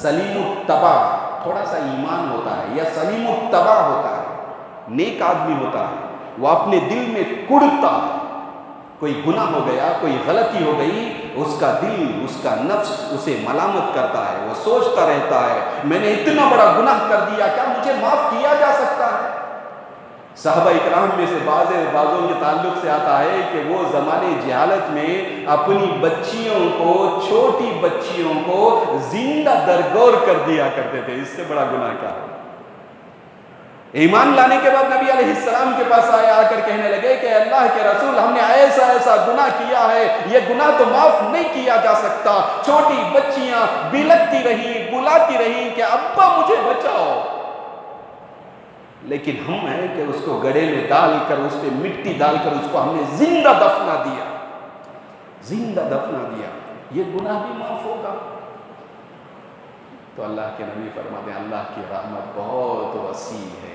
Speaker 2: سلیم الطبع، تھوڑا سا ایمان ہوتا ہے یا سلیم الطبع ہوتا ہے، نیک آدمی ہوتا ہے، وہ اپنے دل میں کڑتا ہے، کوئی گناہ ہو گیا، کوئی غلطی ہو گئی، اس کا دل، اس کا نفس اسے ملامت کرتا ہے، وہ سوچتا رہتا ہے میں نے اتنا بڑا گناہ کر دیا، کیا مجھے معاف کیا جا سکتا ہے؟ صحابہ اکرام میں سے بعضوں کے تعلق سے آتا ہے کہ وہ زمانے جہالت میں اپنی بچیوں کو، چھوٹی بچیوں کو زندہ درگور کر دیا کرتے تھے۔ اس سے بڑا گناہ کیا ہے؟ ایمان لانے کے بعد نبی علیہ السلام کے پاس آئے، آ کر کہنے لگے کہ اللہ کے رسول، ہم نے ایسا ایسا گناہ کیا ہے، یہ گناہ تو معاف نہیں کیا جا سکتا۔ چھوٹی بچیاں بلکتی رہی، بلاتی رہی کہ ابا مجھے بچاؤ، لیکن ہم ہیں کہ اس کو گڑھے میں ڈال کر، اس پہ مٹی ڈال کر اس کو ہم نے زندہ دفنا دیا، زندہ دفنا دیا، یہ گناہ بھی معاف ہوگا؟ تو اللہ کے نبی فرماتے ہیں اللہ کی رحمت بہت وسیع ہے،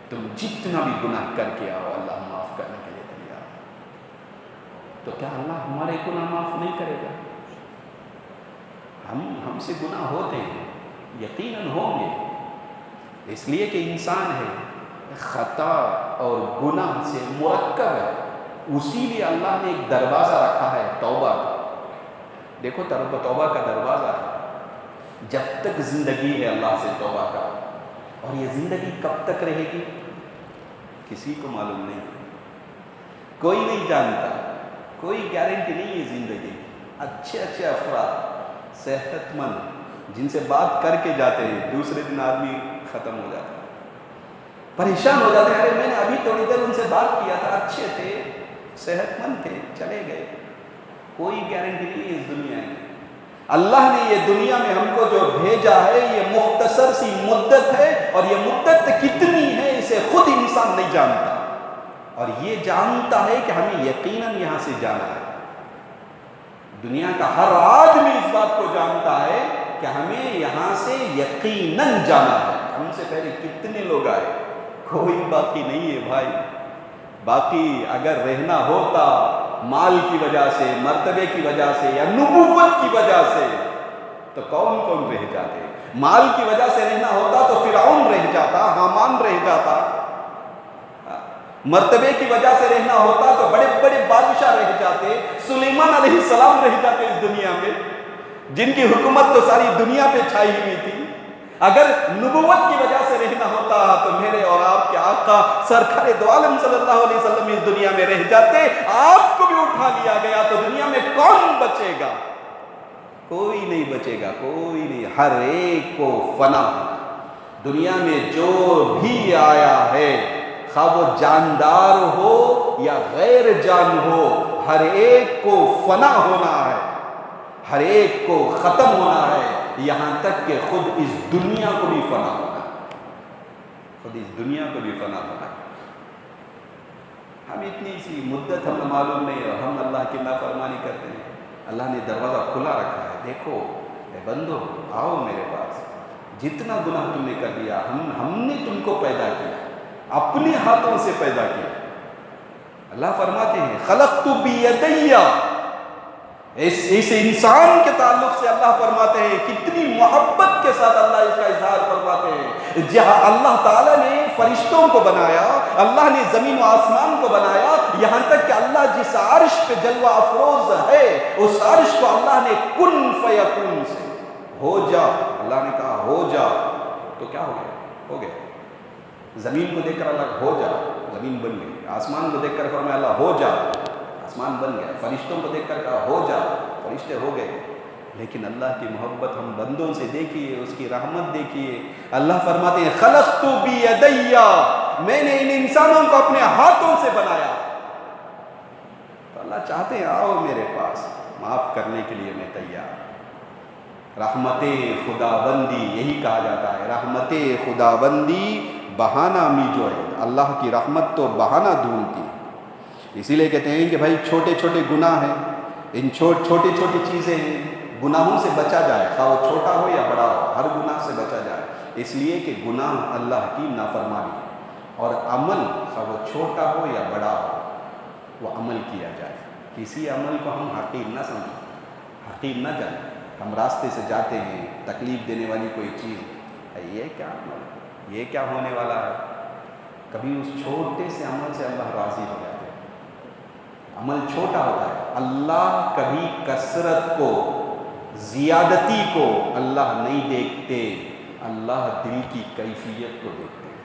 Speaker 2: تم جتنا بھی گناہ کر کے آؤ اللہ معاف کرنے کے لیے تیار ہے۔ تو کیا اللہ ہمارے گناہ معاف نہیں کرے گا؟ ہم سے گناہ ہوتے ہیں، یقیناً ہوں گے، اس لیے کہ انسان ہے، خطا اور گناہ سے مرکب ہے، اسی لیے اللہ نے ایک دروازہ رکھا ہے توبہ کا۔ دیکھو توبہ کا دروازہ ہے، جب تک زندگی ہے اللہ سے توبہ کا، اور یہ زندگی کب تک رہے گی کسی کو معلوم نہیں، کوئی نہیں جانتا، کوئی گارنٹی نہیں ہے زندگی۔ اچھے اچھے افراد، صحت مند، جن سے بات کر کے جاتے ہیں، دوسرے دن آدمی ختم ہو جاتا ہے، پریشان ہو جاتے ہیں، ارے میں نے ابھی تھوڑی دیر ان سے بات کیا تھا، اچھے تھے، صحت مند تھے، چلے گئے۔ کوئی گارنٹی نہیں ہے اس دنیا کی۔ اللہ نے یہ دنیا میں ہم کو جو بھیجا ہے یہ مختصر سی مدت ہے، اور یہ مدت کتنی ہے اسے خود انسان نہیں جانتا، اور یہ جانتا ہے کہ ہمیں یقیناً یہاں سے جانا ہے۔ دنیا کا ہر آدمی اس بات کو جانتا ہے کہ ہمیں یہاں سے یقیناً جانا ہے۔ ہم سے پہلے کتنے لوگ آئے، کوئی باقی نہیں ہے بھائی۔ باقی اگر رہنا ہوتا مال کی وجہ سے، مرتبے کی وجہ سے یا نبوت کی وجہ سے تو کون کون رہ جاتے؟ مال کی وجہ سے رہنا ہوتا تو فرعون رہ جاتا، حامان رہ جاتا۔ مرتبے کی وجہ سے رہنا ہوتا تو بڑے بڑے بادشاہ رہ جاتے، سلیمان علیہ السلام رہ جاتے اس دنیا میں، جن کی حکومت تو ساری دنیا پہ چھائی ہوئی تھی۔ اگر نبوت کی وجہ سے رہنا ہوتا تو میرے اور آپ کے آقا سرکار دو عالم صلی اللہ علیہ وسلم اس دنیا میں رہ جاتے۔ آپ کو بھی اٹھا لیا گیا تو دنیا میں کون بچے گا؟ کوئی نہیں بچے گا، کوئی نہیں۔ ہر ایک کو فنا ہونا۔ دنیا میں جو بھی آیا ہے، خواہ وہ جاندار ہو یا غیر جان ہو، ہر ایک کو فنا ہونا ہے، ہر ایک کو ختم ہونا ہے، یہاں تک کہ خود اس دنیا کو بھی فنا ہونا ہے، خود اس دنیا کو بھی فنا ہونا ہے۔ ہم اتنی سی مدت ہمیں معلوم نہیں اور ہم اللہ کی نافرمانی کرتے ہیں۔ اللہ نے دروازہ کھلا رکھا ہے، دیکھو اے بندو آؤ میرے پاس، جتنا گناہ تم نے کر دیا، ہم نے تم کو پیدا کیا، اپنے ہاتھوں سے پیدا کیا۔ اللہ فرماتے ہیں خلقت بیدیا، اس انسان کے تعلق سے اللہ فرماتے ہیں کتنی محبت کے ساتھ اللہ اس کا اظہار فرماتے ہیں۔ جہاں اللہ تعالیٰ نے فرشتوں کو بنایا، اللہ نے زمین و آسمان کو بنایا، یہاں تک کہ اللہ جس عرش پہ جلوہ افروز ہے اس عرش کو اللہ نے کن فیکون سے ہو جا، اللہ نے کہا ہو جا تو کیا ہو گیا؟ ہو گیا۔ زمین کو دیکھ کر اللہ ہو جا، زمین بن گئی۔ آسمان کو دیکھ کر فرمایا اللہ ہو جا، آسمان بن گیا۔ فرشتوں کو دیکھ کر کہا ہو جا، فرشتے ہو گئے۔ لیکن اللہ کی محبت ہم بندوں سے دیکھیے، اس کی رحمت دیکھیے۔ اللہ فرماتے ہیں خلقت بیدیا، میں نے ان انسانوں کو اپنے ہاتھوں سے بنایا۔ تو اللہ چاہتے ہیں آؤ میرے پاس، معاف کرنے کے لیے میں تیار۔ رحمت خداوندی یہی کہا جاتا ہے، رحمت خداوندی بہانہ می جو ہے، اللہ کی رحمت تو بہانہ ڈھونڈتی ہے۔ اسی لیے کہتے ہیں کہ بھائی چھوٹے چھوٹے گناہ ہیں، ان چھوٹی چھوٹی چیزیں ہیں، گناہوں سے بچا جائے، خواہ وہ چھوٹا ہو یا بڑا ہو، ہر گناہ سے بچا جائے۔ اس لیے کہ گناہ اللہ کی نافرمانی، اور عمل خواہ وہ چھوٹا ہو یا بڑا ہو وہ عمل کیا جائے۔ کسی عمل کو ہم حقیر نہ سمجھیں، حقیر نہ جانیں۔ ہم راستے سے جاتے ہیں، تکلیف دینے والی کوئی چیز، یہ کیا عمل، یہ کیا ہونے والا ہے؟ کبھی اس چھوٹے سے عمل سے اللہ راضی ہو جاتے ہیں۔ عمل چھوٹا ہوتا ہے، اللہ کبھی کثرت کو، زیادتی کو اللہ نہیں دیکھتے، اللہ دل کی کیفیت کو دیکھتے ہیں۔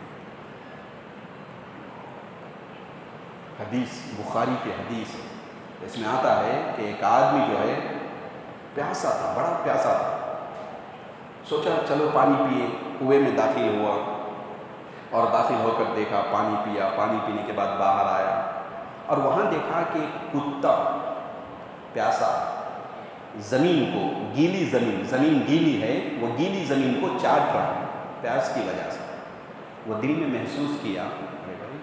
Speaker 2: حدیث بخاری کی حدیث ہے، اس میں آتا ہے کہ ایک آدمی جو ہے پیاسا تھا، بڑا پیاسا تھا، سوچا چلو پانی پیے، کنویں میں داخل ہوا اور داخل ہو کر دیکھا، پانی پیا، پانی پینے کے بعد باہر آیا اور وہاں دیکھا کہ کتا پیاسا زمین کو، گیلی زمین گیلی ہے، وہ گیلی زمین کو چاٹ رہا ہے پیاس کی وجہ سے۔ وہ دل میں محسوس کیا ارے بھائی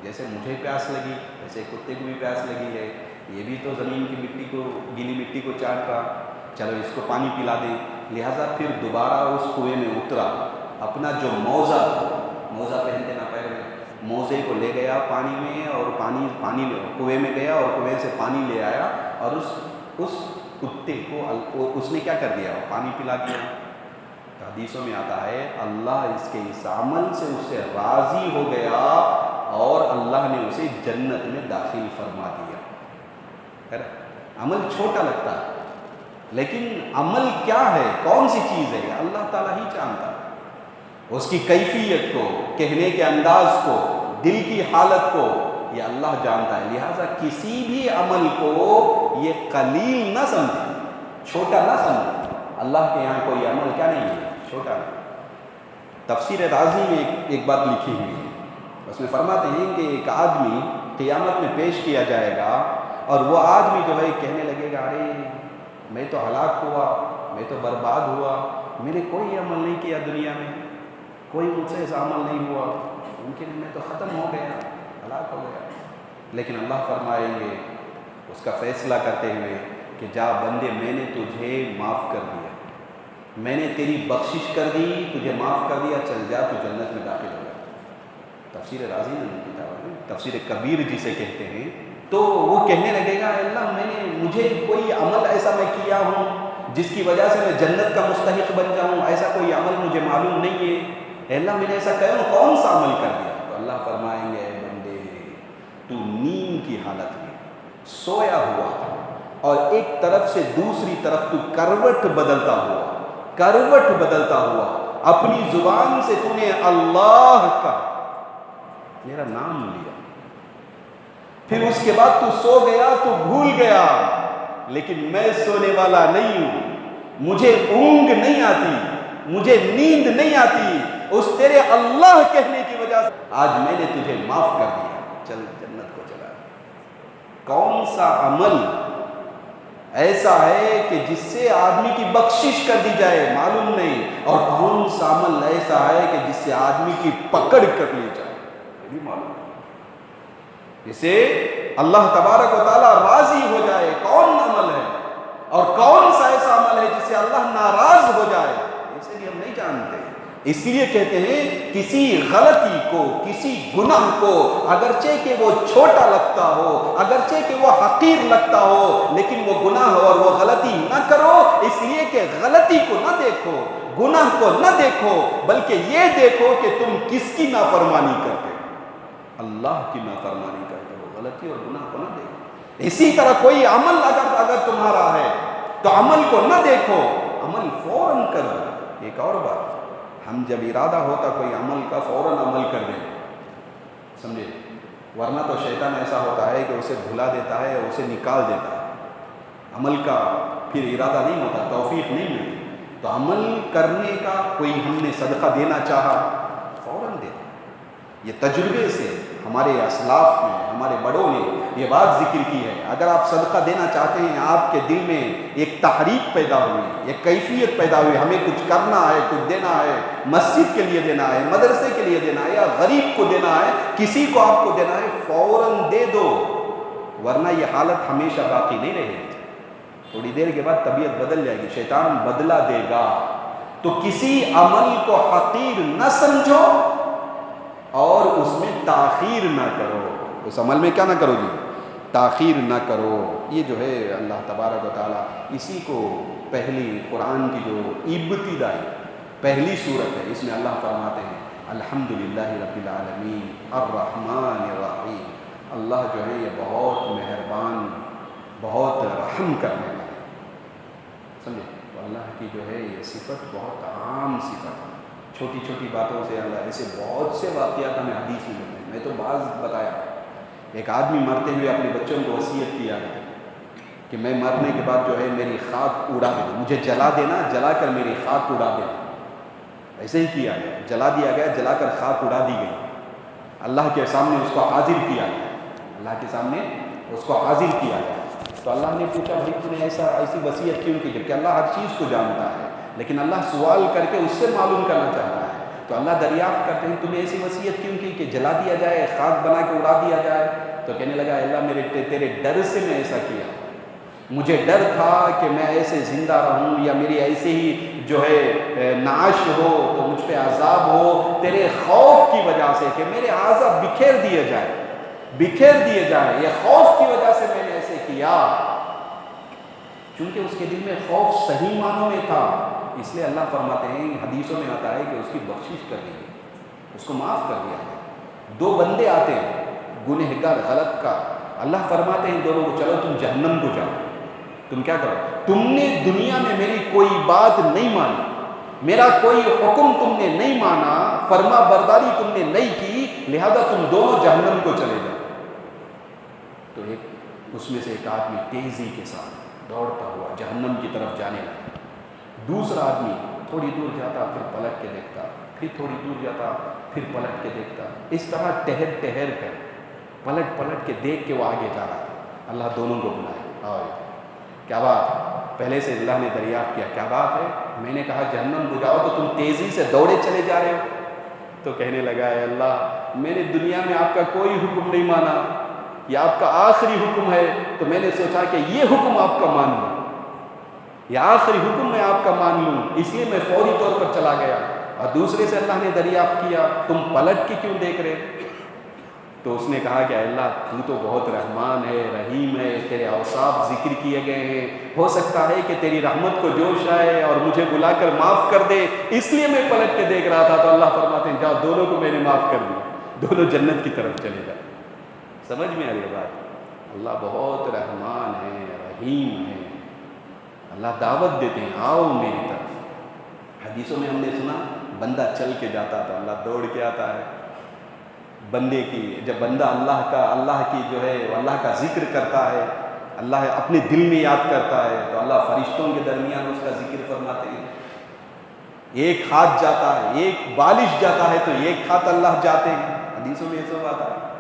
Speaker 2: جیسے مجھے پیاس لگی ویسے کتے کو بھی پیاس لگی ہے، یہ بھی تو زمین کی مٹی کو، گیلی مٹی کو چاٹ رہا، چلو اس کو پانی پلا دیں۔ لہٰذا پھر دوبارہ اس کنویں میں اترا، اپنا جو موزہ پہنتے نا پیر میں، موزے کو لے گیا پانی میں اور پانی کنویں میں گیا اور کنویں سے پانی لے آیا اور اس کتے کو اس نے کیا کر دیا؟ پانی پلا دیا۔ حدیثوں میں آتا ہے اللہ اس کے اس عمل سے اس سے راضی ہو گیا اور اللہ نے اسے جنت میں داخل فرما دیا۔ عمل چھوٹا لگتا ہے لیکن عمل کیا ہے، کون سی چیز ہے، اللہ تعالیٰ ہی جانتا ہے۔ اس کی کیفیت کو، کہنے کے انداز کو، دل کی حالت کو یہ اللہ جانتا ہے۔ لہٰذا کسی بھی عمل کو یہ قلیل نہ سمجھے، چھوٹا نہ سمجھے۔ اللہ کے یہاں کوئی عمل کیا نہیں ہے، چھوٹا نہیں۔ تفسیر رازی میں ایک بات لکھی ہوئی ہے، اس میں فرماتے ہیں کہ ایک آدمی قیامت میں پیش کیا جائے گا اور وہ آدمی جو ہے کہنے لگے گا ارے میں تو ہلاک ہوا، میں تو برباد ہوا، میں نے کوئی عمل نہیں کیا دنیا میں، کوئی مجھ سے ایسا عمل نہیں ہوا، ممکن میں تو ختم ہو گیا، ہلاک ہو گیا۔ لیکن اللہ فرمائیں گے اس کا فیصلہ کرتے ہوئے کہ جا بندے میں نے تجھے معاف کر دیا، میں نے تیری بخشش کر دی، تجھے معاف کر دیا، چل جا تو جنت میں داخل ہو جا۔ تفسیر رازی نے کتاب ہے، تفسیر کبیر جسے کہتے ہیں، تو وہ کہنے لگے گا اللہ مجھے کوئی عمل ایسا میں کیا ہوں جس کی وجہ سے میں جنت کا مستحق بن جاؤں، ایسا کوئی عمل مجھے معلوم نہیں ہے، اے اللہ میں نے ایسا کون سا عمل کر دیا؟ تو اللہ فرمائیں گے اے بندے تو نیند کی حالت میں سویا ہوا تھا اور ایک طرف سے دوسری طرف تو کروٹ بدلتا ہوا اپنی زبان سے تو نے اللہ کا میرا نام لیا، پھر اس کے بعد تو سو گیا، تو بھول گیا، لیکن میں سونے والا نہیں ہوں، مجھے اونگ نہیں آتی، مجھے نیند نہیں آتی، اس تیرے اللہ کہنے کی وجہ سے آج میں نے تجھے معاف کر دیا، چل جنت کو چلا۔ کون سا عمل ایسا ہے کہ جس سے آدمی کی بخشش کر دی جائے معلوم نہیں، اور کون سا عمل ایسا ہے کہ جس سے آدمی کی پکڑ کر لی جائے یہ بھی معلوم نہیں، جسے اللہ تبارک و تعالیٰ راضی ہو جائے کون عمل ہے، اور کون سا ایسا عمل ہے جس سے اللہ ناراض ہو جائے، اسے بھی ہم نہیں جانتے۔ اس لیے کہتے ہیں کسی غلطی کو، کسی گناہ کو، اگرچہ کہ وہ چھوٹا لگتا ہو، اگرچہ کہ وہ حقیر لگتا ہو، لیکن وہ گناہ اور وہ غلطی نہ کرو، اس لیے کہ غلطی کو نہ دیکھو، گناہ کو نہ دیکھو، بلکہ یہ دیکھو کہ تم کس کی نافرمانی کرتے ہو، اللہ کی نافرمانی کرتے ہو، غلطی اور گناہ کو نہ دیکھو۔ اسی طرح کوئی عمل اگر تمہارا ہے تو عمل کو نہ دیکھو، عمل فوراً کرو۔ ایک اور بات، ہم جب ارادہ ہوتا کوئی عمل کا فوراً عمل کر دیں، سمجھے، ورنہ تو شیطان ایسا ہوتا ہے کہ اسے بھلا دیتا ہے، اسے نکال دیتا ہے، عمل کا پھر ارادہ نہیں ہوتا، توفیق نہیں ملتی۔ تو عمل کرنے کا کوئی ہم نے صدقہ دینا چاہا فوراً دے دیں۔ یہ تجربے سے ہمارے اسلاف نے، ہمارے بڑوں نے یہ بات ذکر کی ہے، اگر آپ صدقہ دینا چاہتے ہیں، آپ کے دل میں ایک تحریک پیدا ہوئی، ایک کیفیت پیدا ہوئی، ہمیں کچھ کرنا ہے، کچھ دینا ہے، مسجد کے لیے دینا ہے، مدرسے کے لیے دینا ہے، یا غریب کو دینا ہے، کسی کو آپ کو دینا ہے، فوراً دے دو، ورنہ یہ حالت ہمیشہ باقی نہیں رہے گی، تھوڑی دیر کے بعد طبیعت بدل جائے گی، شیطان بدلہ دے گا۔ تو کسی عمل کو حقیر نہ سمجھو اور اس میں تاخیر نہ کرو، اس عمل میں کیا نہ کرو جی، تاخیر نہ کرو۔ یہ جو ہے اللہ تبارک و تعالیٰ اسی کو پہلی قرآن کی جو ابتدائی پہلی صورت ہے، اس میں اللہ فرماتے ہیں الحمدللہ رب العالمین الرحمن الرحیم، اللہ جو ہے یہ بہت مہربان، بہت رحم کرنے والا ہے، سمجھے، تو اللہ کی جو ہے یہ صفت بہت عام صفت ہے، چھوٹی چھوٹی باتوں سے اللہ، ایسے بہت سے واقعات ہمیں حدیث میں ملتے ہیں، میں تو بعض بتایا۔ ایک آدمی مرتے ہوئے اپنے بچوں کو وصیت کیا ہے کہ میں مرنے کے بعد جو ہے میری خاک اڑا دینا، مجھے جلا دینا، جلا کر میری خاک اڑا دینا، ایسے ہی کیا گیا، جلا دیا گیا، جلا کر خاک اڑا دی گئی، اللہ کے سامنے اس کو حاضر کیا گیا، اللہ کے سامنے اس کو حاضر کیا گیا۔ تو اللہ نے پوچھا بھائی تو نے ایسی وصیت کیوں کی؟ جبکہ اللہ ہر چیز کو جانتا ہے، لیکن اللہ سوال کر کے اس سے معلوم کرنا چاہتا ہے، تو اللہ دریافت کرتے ہیں تمہیں ایسی وصیت کیوں کی کہ جلا دیا جائے، خاک بنا کے اڑا دیا جائے؟ تو کہنے لگا اللہ تیرے ڈر سے میں ایسا کیا، مجھے ڈر تھا کہ میں ایسے زندہ رہوں یا میری ایسے ہی جو ہے نعش ہو تو مجھ پہ عذاب ہو، تیرے خوف کی وجہ سے کہ میرے اعضاء بکھیر دیے جائیں، یہ خوف کی وجہ سے میں نے ایسے کیا، چونکہ اس کے دل میں خوف صحیح معنوں میں تھا، اس لیے اللہ فرماتے ہیں حدیثوں میں آتا ہے کہ اس کی بخشش کر دی گئی، اس کو معاف کر دیا گیا۔ دو بندے آتے ہیں گنہگار غلط کا، اللہ فرماتے ہیں دونوں کو چلو تم جہنم کو جاؤ، تم کیا کرو، تم نے دنیا میں میری کوئی بات نہیں مانی، میرا کوئی حکم تم نے نہیں مانا، فرما برداری تم نے نہیں کی، لہذا تم دونوں جہنم کو چلے جاؤ۔ تو اس میں سے ایک آدمی تیزی کے ساتھ دوڑتا ہوا جہنم کی طرف جانے لگا، دوسرا آدمی تھوڑی دور جاتا پھر پلٹ کے دیکھتا، پھر تھوڑی دور جاتا پھر پلٹ کے دیکھتا، اس طرح ٹہر کر پلٹ کے دیکھ کے وہ آگے جا رہا تھا۔ اللہ دونوں کو بلائے، آؤ کیا بات، پہلے سے اللہ نے دریافت کیا کیا بات ہے، میں نے کہا جہنم کو جاؤ تو تم تیزی سے دوڑے چلے جا رہے ہو؟ تو کہنے لگا اے اللہ میں نے دنیا میں آپ کا کوئی حکم نہیں مانا، یہ آپ کا آخری حکم ہے، تو میں نے سوچا کہ یہ حکم آپ کا مان لوں، یہ آخری حکم میں آپ کا مان لوں، اس لیے میں فوری طور پر چلا گیا۔ اور دوسرے سے اللہ نے دریافت کیا تم پلٹ کے کیوں دیکھ رہے؟ تو اس نے کہا کہ اے اللہ تو تو بہت رحمان ہے، رحیم ہے، تیرے اوصاف ذکر کیے گئے ہیں، ہو سکتا ہے کہ تیری رحمت کو جوش آئے اور مجھے بلا کر معاف کر دے، اس لیے میں پلٹ کے دیکھ رہا تھا۔ تو اللہ فرماتے ہیں جاؤ دونوں کو میں نے معاف کر دیا، دونوں جنت کی طرف چلے جائیں۔ سمجھ میں آ رہی ہے بات؟ اللہ بہت رحمان ہے، رحیم ہے۔ اللہ دعوت دیتے ہیں آؤ میری طرف۔ حدیثوں میں ہم نے سنا بندہ چل کے جاتا تھا، اللہ دوڑ کے آتا ہے۔ بندے کی جب بندہ اللہ کی جو ہے اللہ کا ذکر کرتا ہے، اللہ اپنے دل میں یاد کرتا ہے، تو اللہ فرشتوں کے درمیان اس کا ذکر فرماتے ہیں۔ ایک ہاتھ جاتا ہے، ایک بالش جاتا ہے تو ایک ہاتھ اللہ جاتے ہیں، حدیثوں میں یہ سب آتا ہے۔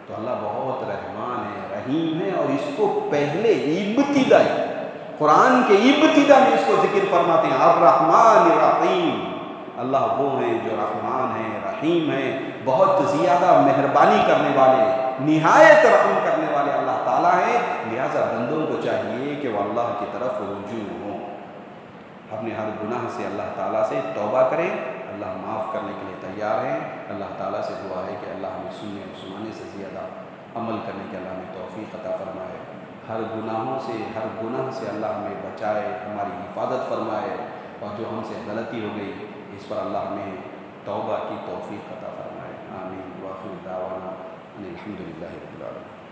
Speaker 2: تو اللہ بہت رحمان ہے، رحیم ہے، اور اس کو پہلے ابتدائی قرآن کے ابتدا میں اس کو ذکر فرماتے ہیں الرحمن الرحیم۔ اللہ وہ ہیں جو رحمان ہیں، رحیم ہیں، بہت زیادہ مہربانی کرنے والے، نہایت رحم کرنے والے اللہ تعالیٰ ہیں۔ لہٰذا بندوں کو چاہیے کہ وہ اللہ کی طرف رجوع ہوں، اپنے ہر گناہ سے اللہ تعالیٰ سے توبہ کریں۔ اللہ معاف کرنے کے لیے تیار ہیں۔ اللہ تعالیٰ سے دعا ہے کہ اللہ ہمیں سننے اور سنانے سے زیادہ عمل کرنے کے اللہ ہمیں توفیق عطا فرمائے۔ ہر گناہوں سے، ہر گناہ سے اللہ ہمیں بچائے، ہماری حفاظت فرمائے، اور جو ہم سے غلطی ہو گئی اس پر اللہ ہمیں توبہ کی توفیق عطا فرمائے۔ آمین۔ وآخر دعوانا ان الحمد للہ رب العالمین۔